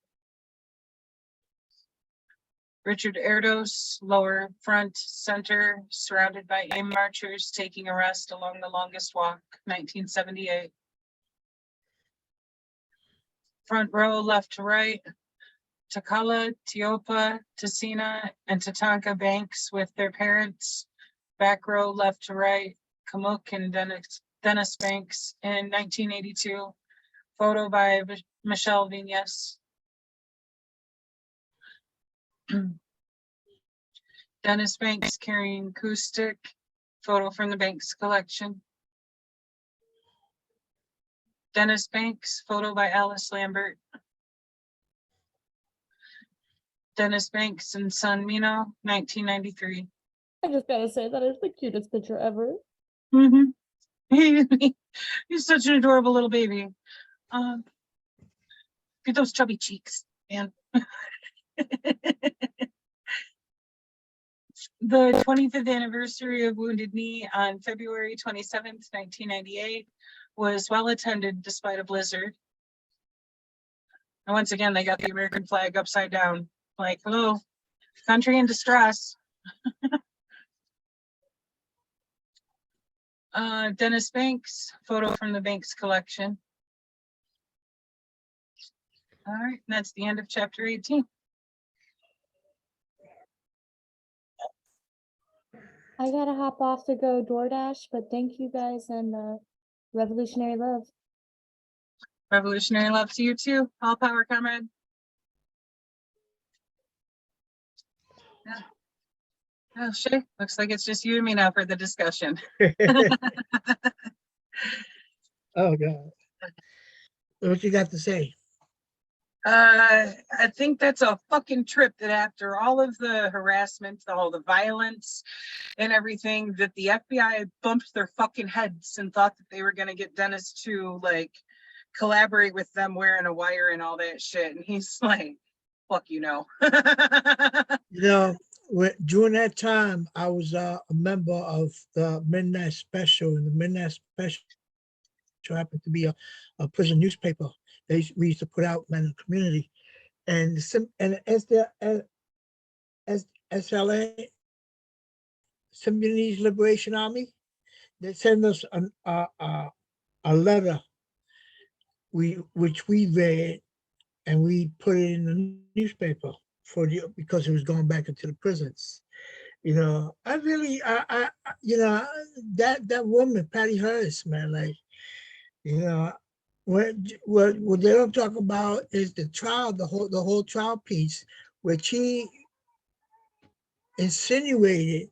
Richard Erdos, lower front center, surrounded by AIM marchers taking a rest along the longest walk, 1978. Front row, left to right, Takala, Teopa, Tessina, and Tatanka Banks with their parents. Back row, left to right, Kamuk and Dennis Banks in 1982. Photo by Michelle Vignes. Dennis Banks carrying acoustic. Photo from the Banks collection. Dennis Banks, photo by Alice Lambert. Dennis Banks and son Mino, 1993. I just gotta say that is the cutest picture ever. He's such an adorable little baby. Look at those chubby cheeks, man. The 25th anniversary of Wounded Knee on February 27th, 1998 was well attended despite a blizzard. And once again, they got the American flag upside down. Like, hello, country in distress. Dennis Banks, photo from the Banks collection. All right, and that's the end of chapter 18. I gotta hop off to go DoorDash, but thank you guys and revolutionary love. Revolutionary love to you too. All power, comrade. Yeah. Oh, Shay, looks like it's just you and me now for the discussion. Oh, God. What you got to say? I think that's a fucking trip that after all of the harassment, all the violence and everything, that the FBI bumped their fucking heads and thought that they were going to get Dennis to like collaborate with them wearing a wire and all that shit. And he's like, fuck you know. You know, during that time, I was a member of the Midnight Special, and the Midnight Special happened to be a prison newspaper. We used to put out in the community, and as SLA, Sudanese Liberation Army, they send us a letter, which we read, and we put it in the newspaper because it was going back into the prisons. You know, I you know, that woman, Patty Hearst, man, like, you know, what they don't talk about is the trial, the whole trial piece, where she insinuated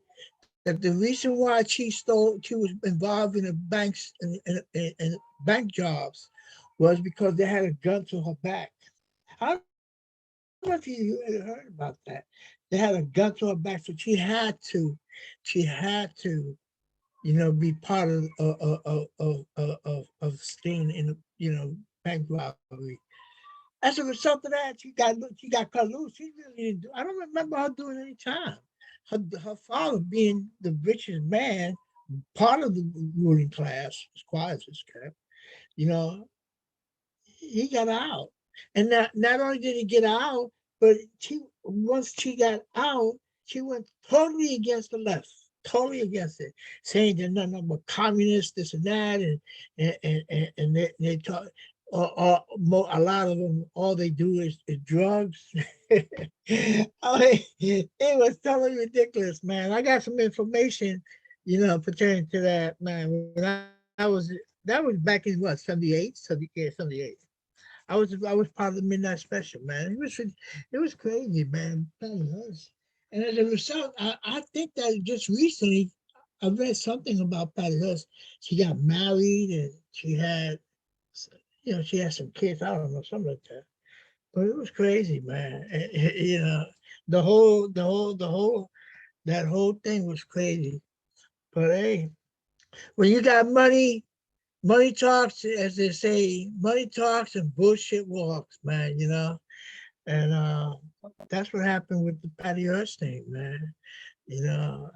that the reason why she was involved in the banks and bank jobs was because they had a gun to her back. I don't know if you heard about that. They had a gun to her back, so she had to, you know, be part of staying in, you know, bank robbery. As a result of that, she got cut loose. She really didn't I don't remember her doing any time. Her father, being the richest man, part of the ruling class, as quiet as kept, you know, he got out. And not only did he get out, but once she got out, she went totally against the left, totally against it, saying they're nothing but communists, this and that, and they talk. A lot of them, all they do is drugs. I mean, it was totally ridiculous, man. I got some information, you know, pertaining to that, man. When that was back in what, 78? 78. I was part of the Midnight Special, man. It was crazy, man. And as a result, I think that just recently I read something about Patty Hearst. She got married and she had, you know, she had some kids. I don't know, something like that. But it was crazy, man. You know, that whole thing was crazy. But hey, when you got money talks, as they say, money talks and bullshit walks, man, you know? And that's what happened with the Patty Hearst thing, man. You know,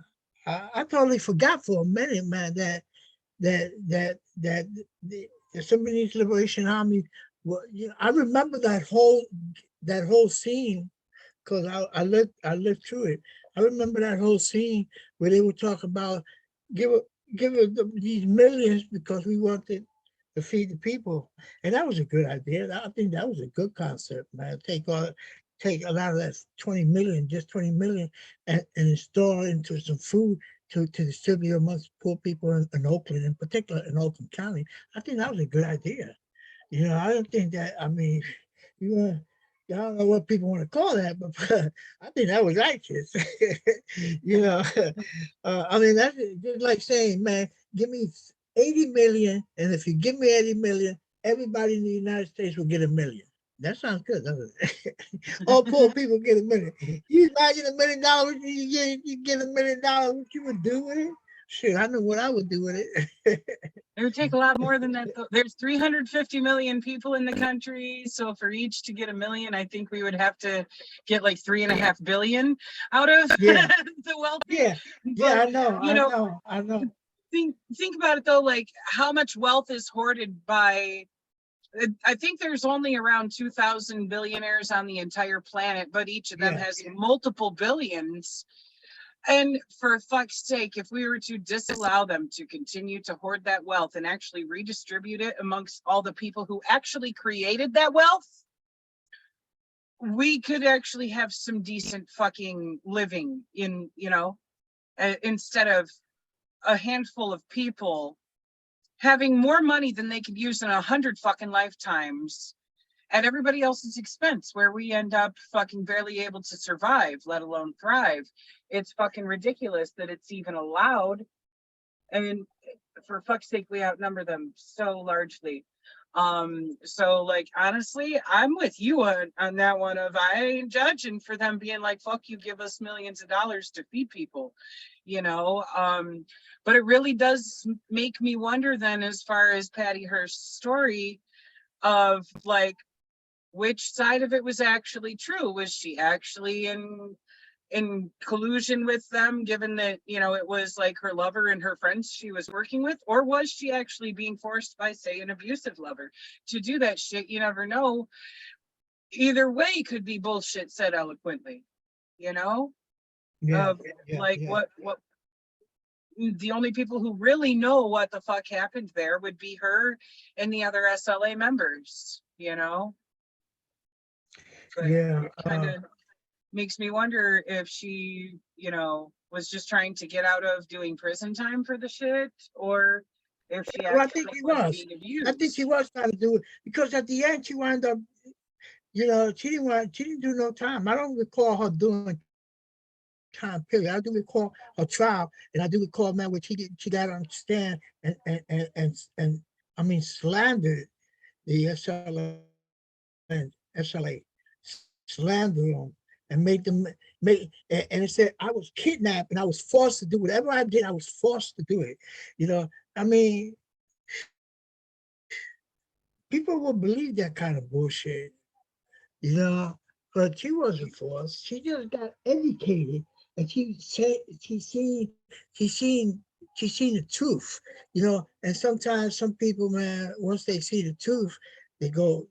I totally forgot for a minute, man, that the Sudanese Liberation Army, well, you know, I remember that whole scene, because I lived through it. I remember that whole scene where they would talk about give it these millions because we wanted to feed the people, and that was a good idea. I think that was a good concept, man. Take a lot of that 20 million, just 20 million, and install into some food to distribute amongst poor people in Oakland, in particular in Oakland County. I think that was a good idea. You know, I don't think that. I mean, you I don't know what people want to call that, but I think that was righteous. You know, I mean, that's just like saying, man, give me 80 million, and if you give me 80 million, everybody in the United States will get a million. That sounds good, doesn't it? All poor people get a million. You imagine $1 million, you get $1 million, what you would do with it? Shit, I know what I would do with it. It would take a lot more than that, though. There's 350 million people in the country, so for each to get a million, I think we would have to get like 3.5 billion out of Yeah. the wealthy. Yeah, But, I know, you know, I know. think about it though, like how much wealth is hoarded by. I think there's only around 2,000 billionaires on the entire planet, but each of them Yeah. has multiple billions. And for fuck's sake, if we were to disallow them to continue to hoard that wealth and actually redistribute it amongst all the people who actually created that wealth, we could actually have some decent fucking living in, instead of a handful of people having more money than they could use in 100 fucking lifetimes at everybody else's expense, where we end up fucking barely able to survive, let alone thrive. It's fucking ridiculous that it's even allowed. And for fuck's sake, we outnumber them so largely. So like, honestly, I'm with you on that one of, I ain't judging for them being like, fuck you, give us millions of dollars to feed people, but it really does make me wonder then, as far as Patty Hearst's story, of like, which side of it was actually true? Was she actually in collusion with them, given that, it was like her lover and her friends she was working with? Or was she actually being forced by, say, an abusive lover to do that shit? You never know. Either way could be bullshit said eloquently, Yeah, like yeah. what the only people who really know what the fuck happened there would be her and the other SLA members, but Yeah, it kind of makes me wonder if she, was just trying to get out of doing prison time for the shit, or if she well, I actually think he was was. being abused. I think she was trying to do it because at the end she wound up, she didn't do no time. I don't recall her doing time period. I do recall her trial, and I do recall, man, when she got on the stand and I mean slandered the SLA, slandered them and made them and it said I was kidnapped and I was forced to do whatever I did. I was forced to do it. I mean, people will believe that kind of bullshit. you know, but she wasn't forced. She just got educated, and she said she seen the truth, And sometimes some people, man, once they see the truth, they go,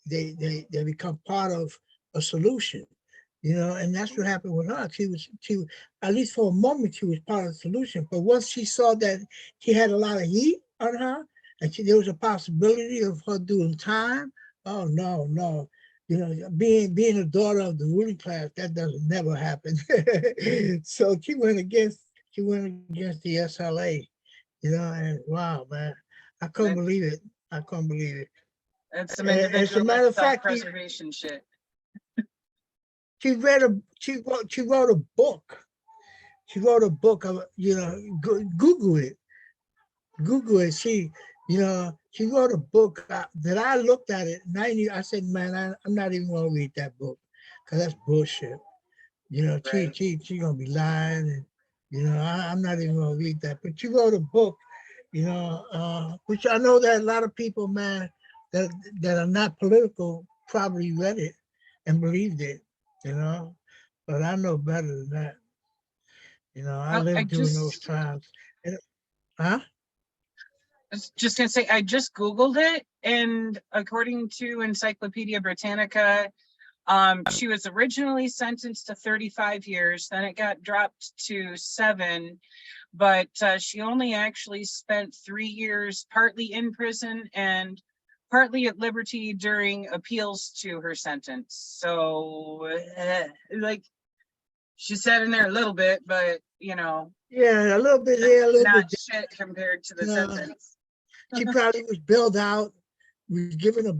they become part of a solution, and that's what happened with her. She at least for a moment she was part of the solution, but once she saw that she had a lot of heat on her, and there was a possibility of her doing time. Oh no, no. Being a daughter of the ruling class, that doesn't never happen. So she went against the SLA, and wow, man, I couldn't That- believe it. I couldn't believe it. That's some As a individual matter of fact, self-preservation shit. she wrote a book. She wrote a book of, Google it. Google it. She wrote a book that I looked at it and I said, man, I'm not even gonna read that book because that's bullshit. Right. She gonna be lying, and I'm not even gonna read that. But she wrote a book, which I know that a lot of people, man, that are not political probably read it and believed it, but I know better than that. I I lived during those times. Huh? was just gonna say, I just Googled it, and according to Encyclopedia Britannica, She was originally sentenced to 35 years, then it got dropped to 7, but she only actually spent 3 years partly in prison and partly at liberty during appeals to her sentence. So, like, she sat in there a little bit, but you know, Yeah, a little bit here, a little not bit shit compared to the No. sentence. there. She probably was bailed out, was given a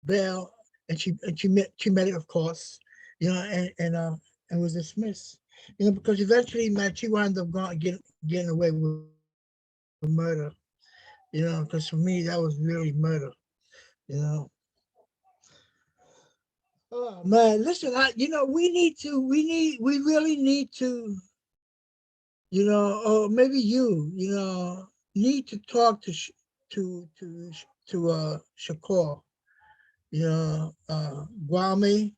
bail, and she met it, of course, and was dismissed. Because eventually, man, she wound up getting away with murder. Because for me, that was really murder. You know. Oh man, listen, we really need to, or maybe need to talk to Shakur, Guame,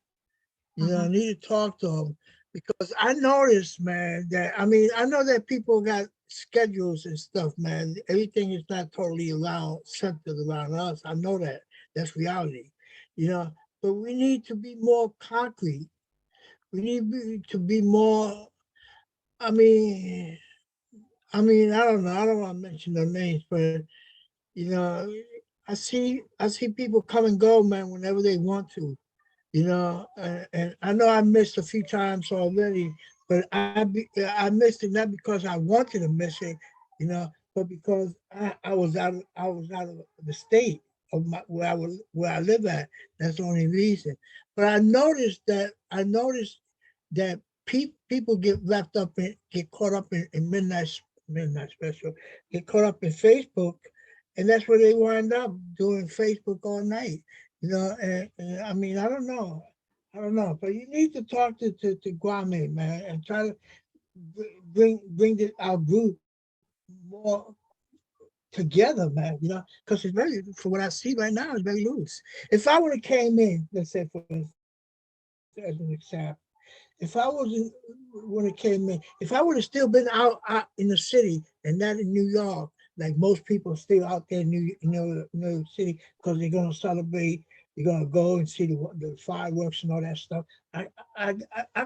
Mhm. need to talk to him because I noticed, man, that I know that people got schedules and stuff, man. Everything is not totally centered around us. I know that. That's reality, you know. But we need to be more concrete. We need to be more. I mean, I don't know. I don't want to mention their names, but you know, I see people come and go, man, whenever they want to. And I know I missed a few times already, but I missed it not because I wanted to miss it, but because I was out of the state of where I live at. That's the only reason. But I noticed that people get caught up in midnight special, get caught up in Facebook, and that's where they wind up doing Facebook all night. And I don't know. I don't know. But you need to talk to Guame, man, and try to our group more together, man, because it's very, for what I see right now, it's very loose. If I would have came in, let's say, as an example, if I wasn't when it came in, if I would have still been out in the city and not in New York, like most people are still out there in New York City because they're gonna celebrate, they're gonna go and see the fireworks and all that stuff. I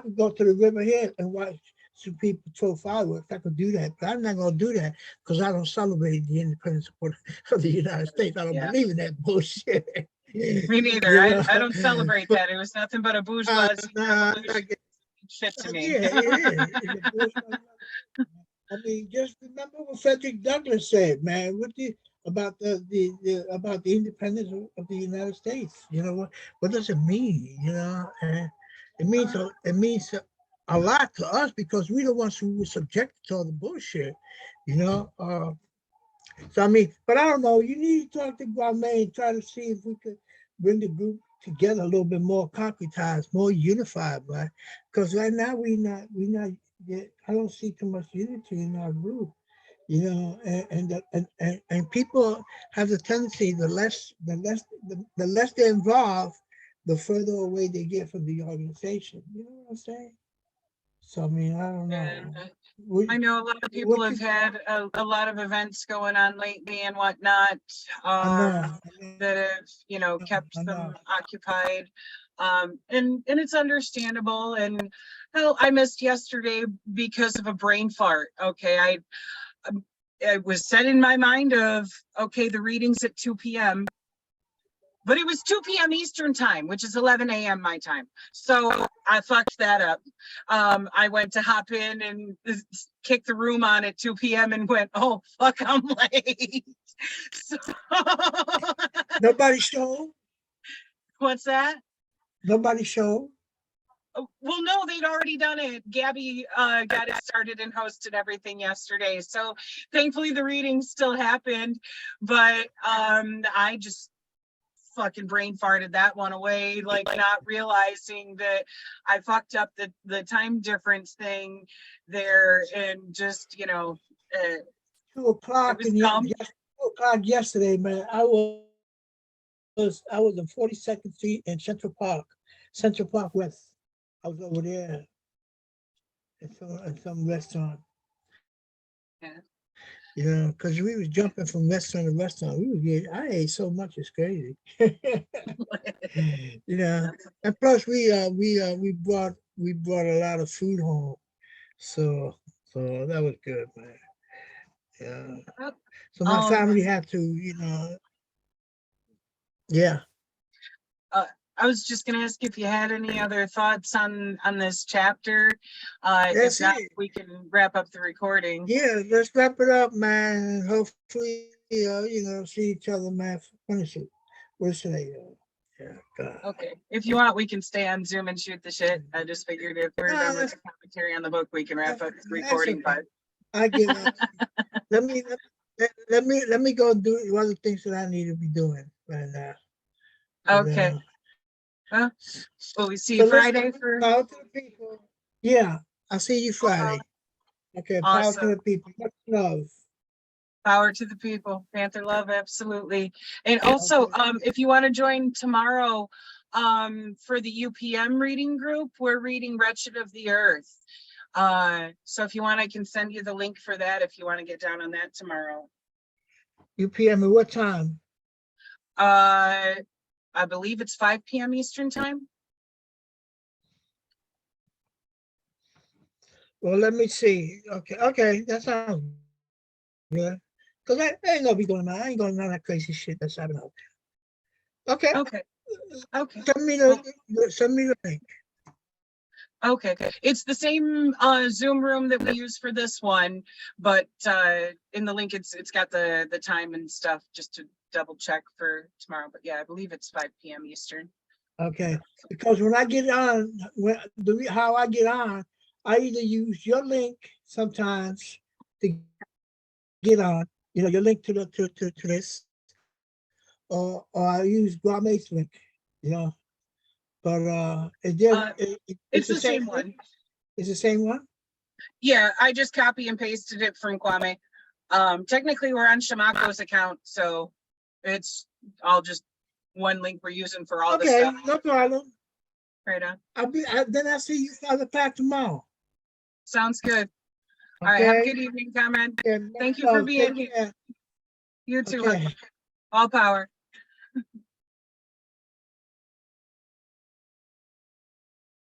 could go to the river here and watch some people throw fireworks. I could do that, but I'm not gonna do that because I don't celebrate the independence of the United States. I don't Yeah. believe in that bullshit. Me neither. I don't celebrate that. It was nothing but a bourgeoisie Nah, revolution. Shit to me. yeah, it is. Just remember what Frederick Douglass said, man. About about the independence of the United States. What does it mean? And it means a lot to us because we're the ones who were subjected to all the bullshit. You know. So but I don't know. You need to talk to Guame and try to see if we could bring the group together a little bit more concretized, more unified, right? Because right now we not yet. I don't see too much unity in our group, and people have the tendency the less they're involved, the further away they get from the organization. You know what I'm saying? So I don't And know. What, I know a lot of people what have you, had a lot of events going on lately and whatnot, I know, that have, kept I know. them occupied. And it's understandable. And hell, I missed yesterday because of a brain fart. Okay. I was set in my mind of, okay, the reading's at 2 p.m. But it was 2 p.m. Eastern time, which is 11 a.m. my time. So I fucked that up. I went to hop in and kick the room on at 2 p.m. and went, oh, fuck, I'm late. So Nobody showed. what's that? Nobody showed. Well, no, they'd already done it. Gabby got it started and hosted everything yesterday. So thankfully the reading still happened. But I just fucking brain farted that one away, like not realizing that I fucked up the time difference thing there, and just 2 o'clock it was dumb. 2 o'clock yesterday, man. I was on 42nd Street in Central Park West. I was over there at some restaurant. Yeah. You know, because we was jumping from restaurant to restaurant. We was getting, I ate so much, it's crazy. You know, and plus we brought a lot of food home. So that was good, man. Yeah. So my family had to, yeah. I was just gonna ask if you had any other thoughts on this chapter. If That's not, it. we can wrap up the recording. Yeah, let's wrap it up, man. And hopefully, see each other, man. Finish it. What's today? Yeah, God. Okay, if you want, we can stay on Zoom and shoot the shit. I just figured if we're No, done with that's- the commentary on the book, we can wrap up the That's recording, okay. but I give up. let me go do other things that I need to be doing right now. okay. Uh, Well, we see so you let's Friday for power to the people. Yeah, I'll see you Friday. Okay, power to awesome. the people. Much love. Power to the people. Panther love, absolutely. And also, if you want to join tomorrow, for the UPM reading group, we're reading Wretched of the Earth. So if you want, I can send you the link for that if you want to get down on that tomorrow. UPM at what time? I believe it's 5 p.m. Eastern time. Well, let me see. Okay, that sounds good. Cause I ain't gonna be doing that. I ain't going to none of that crazy shit that's happening out there. Okay, Okay. Okay. send me the link. Okay. It's the same Zoom room that we use for this one, but in the link it's got the time and stuff just to double check for tomorrow. But yeah, I believe it's 5 p.m. Eastern. Okay, because when I get on, how I get on, I either use your link sometimes to get on, your link to this, or I use Guame's link, you know. But It's the same one. It's the same one. Yeah, I just copy and pasted it from Kwame. Technically we're on Shamako's account, so it's all just one link we're using for all the Okay, stuff. no problem. Right on. Then I'll see you Father Pack tomorrow. Sounds good. All right, have a Okay. good evening, Cameron. Okay, Thank you for being take here. care. You too. Okay. All power.